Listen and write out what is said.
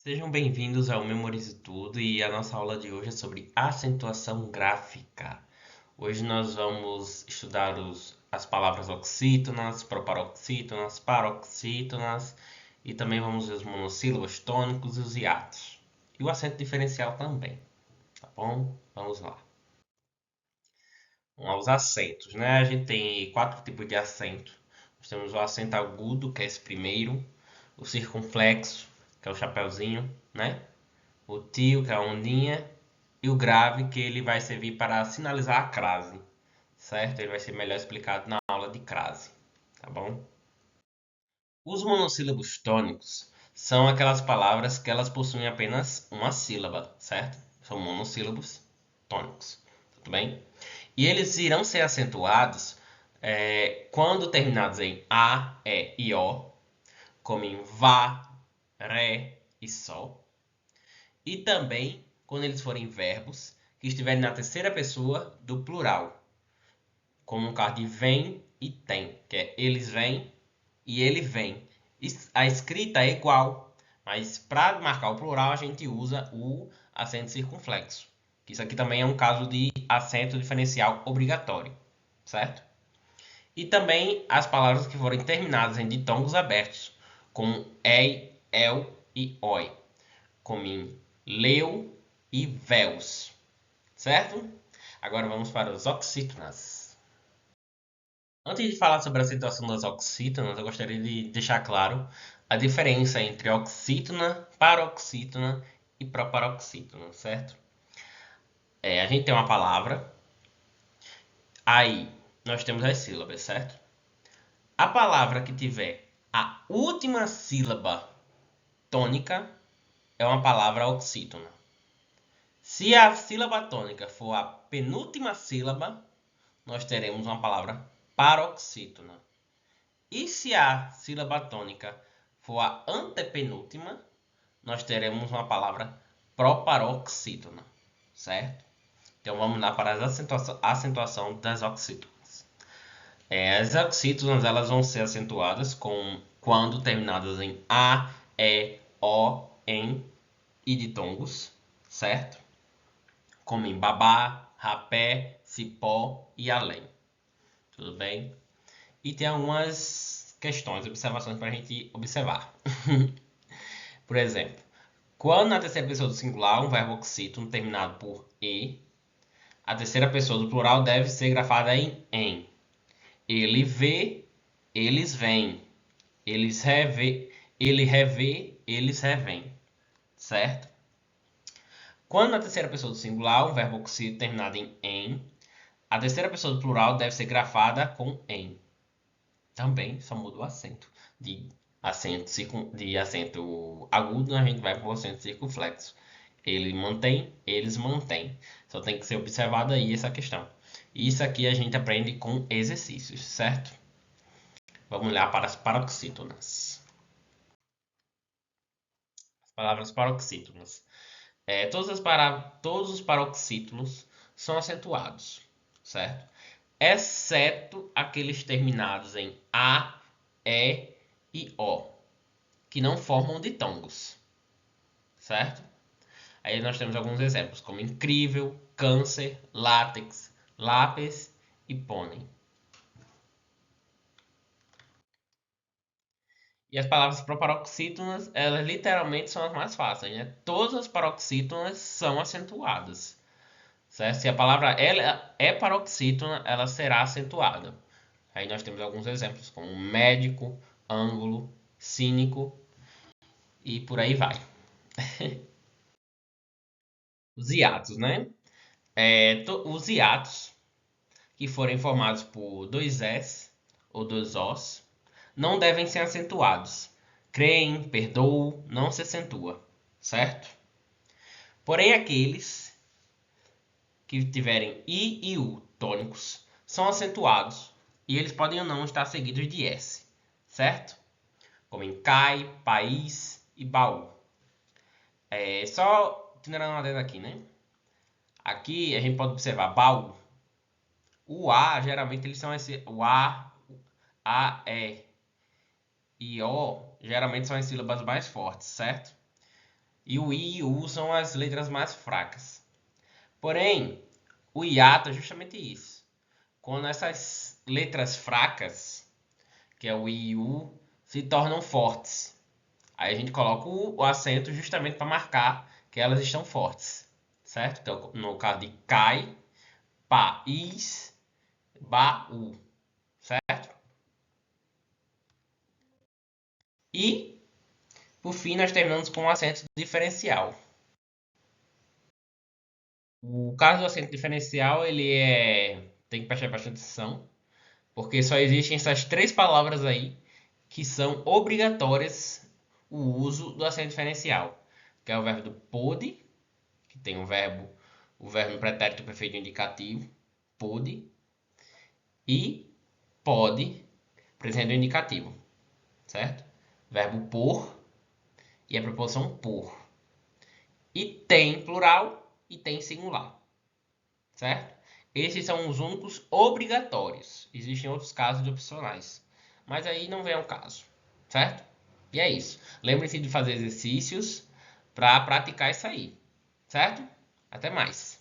Sejam bem-vindos ao Memorize Tudo e a nossa aula de hoje é sobre acentuação gráfica. Hoje nós vamos estudar as palavras oxítonas, proparoxítonas, paroxítonas e também vamos ver os monossílabos tônicos e os hiatos. E o acento diferencial também, tá bom? Vamos lá. Vamos aos acentos, né? A gente tem 4 tipos de acento. Nós temos o acento agudo, que é esse primeiro, o circunflexo, que é o chapeuzinho, né? O tio, que é a ondinha, e o grave, que ele vai servir para sinalizar a crase, certo? Ele vai ser melhor explicado na aula de crase, tá bom? Os monossílabos tônicos são aquelas palavras que elas possuem apenas uma sílaba, certo? São monossílabos tônicos, tudo bem? E eles irão ser acentuados quando terminados em A, E e O, como em Vá, Ré e Sol. E também quando eles forem verbos que estiverem na terceira pessoa do plural, como no caso de vem e tem, que é eles vêm e ele vem. A escrita é igual, mas para marcar o plural a gente usa o acento circunflexo. Isso aqui também é um caso de acento diferencial obrigatório, certo? E também as palavras que forem terminadas em ditongos abertos, como ei, el e oi, como em leu e véus, certo? Agora vamos para os oxítonas. Antes de falar sobre a acentuação das oxítonas, eu gostaria de deixar claro a diferença entre oxítona, paroxítona e proparoxítona, certo? A gente tem uma palavra, aí nós temos as sílabas, certo? A palavra que tiver a última sílaba tônica é uma palavra oxítona. Se a sílaba tônica for a penúltima sílaba, nós teremos uma palavra paroxítona. E se a sílaba tônica for a antepenúltima, nós teremos uma palavra proparoxítona, certo? Então vamos lá para a acentuação das oxítonas. As oxítonas elas vão ser acentuadas quando terminadas em A, E, O, em e ditongos, certo? Como em babá, rapé, cipó e além. Tudo bem? E tem algumas questões, observações para a gente observar. Por exemplo, quando na terceira pessoa do singular um verbo oxítono terminado por e, a terceira pessoa do plural deve ser grafada em em. Ele vê, eles vêm. Eles revê, ele revê, eles revêm. Certo? Quando na terceira pessoa do singular um verbo oxítono terminado em, a terceira pessoa do plural deve ser grafada com em. Também só muda o acento. De acento agudo, a gente vai para o acento circunflexo. Ele mantém, eles mantêm. Só tem que ser observado aí essa questão. Isso aqui a gente aprende com exercícios, certo? Vamos olhar para as paroxítonas. As palavras paroxítonas. Todos os paroxítonos são acentuados, certo? Exceto aqueles terminados em A, E e O, que não formam ditongos, certo? Aí nós temos alguns exemplos, como incrível, câncer, látex, lápis e pônei. E as palavras proparoxítonas, elas literalmente são as mais fáceis, né? Todas as paroxítonas são acentuadas, certo? Se a palavra ela é paroxítona, ela será acentuada. Aí nós temos alguns exemplos, como médico, ângulo, cínico e por aí vai. Os hiatos, né? Os hiatos que forem formados por dois S ou dois Os não devem ser acentuados. Creem, perdoam, não se acentua, certo? Porém, aqueles que tiverem I e U tônicos são acentuados e eles podem ou não estar seguidos de S, certo? Como em cai, país e baú. Só tirando uma dedo aqui, né? Aqui a gente pode observar baú. O A, geralmente eles são o A, E e O, geralmente são as sílabas mais fortes, certo? E o I e o U são as letras mais fracas. Porém, o hiato é justamente isso. Quando essas letras fracas, que é o I e o U, se tornam fortes. Aí a gente coloca o acento justamente para marcar que elas estão fortes. Certo? Então, no caso de cai, país, baú. Certo? E, por fim, nós terminamos com o acento diferencial. O caso do acento diferencial, tem que prestar bastante atenção, porque só existem essas três palavras aí que são obrigatórias o uso do acento diferencial, que é o verbo do pôde, que tem o verbo no pretérito perfeito indicativo, pôde, e pode, presente indicativo, certo? Verbo por e a preposição por. E tem plural e tem singular, certo? Esses são os únicos obrigatórios. Existem outros casos de opcionais, mas aí não vem ao caso, certo? E é isso. Lembre-se de fazer exercícios para praticar isso aí, certo? Até mais.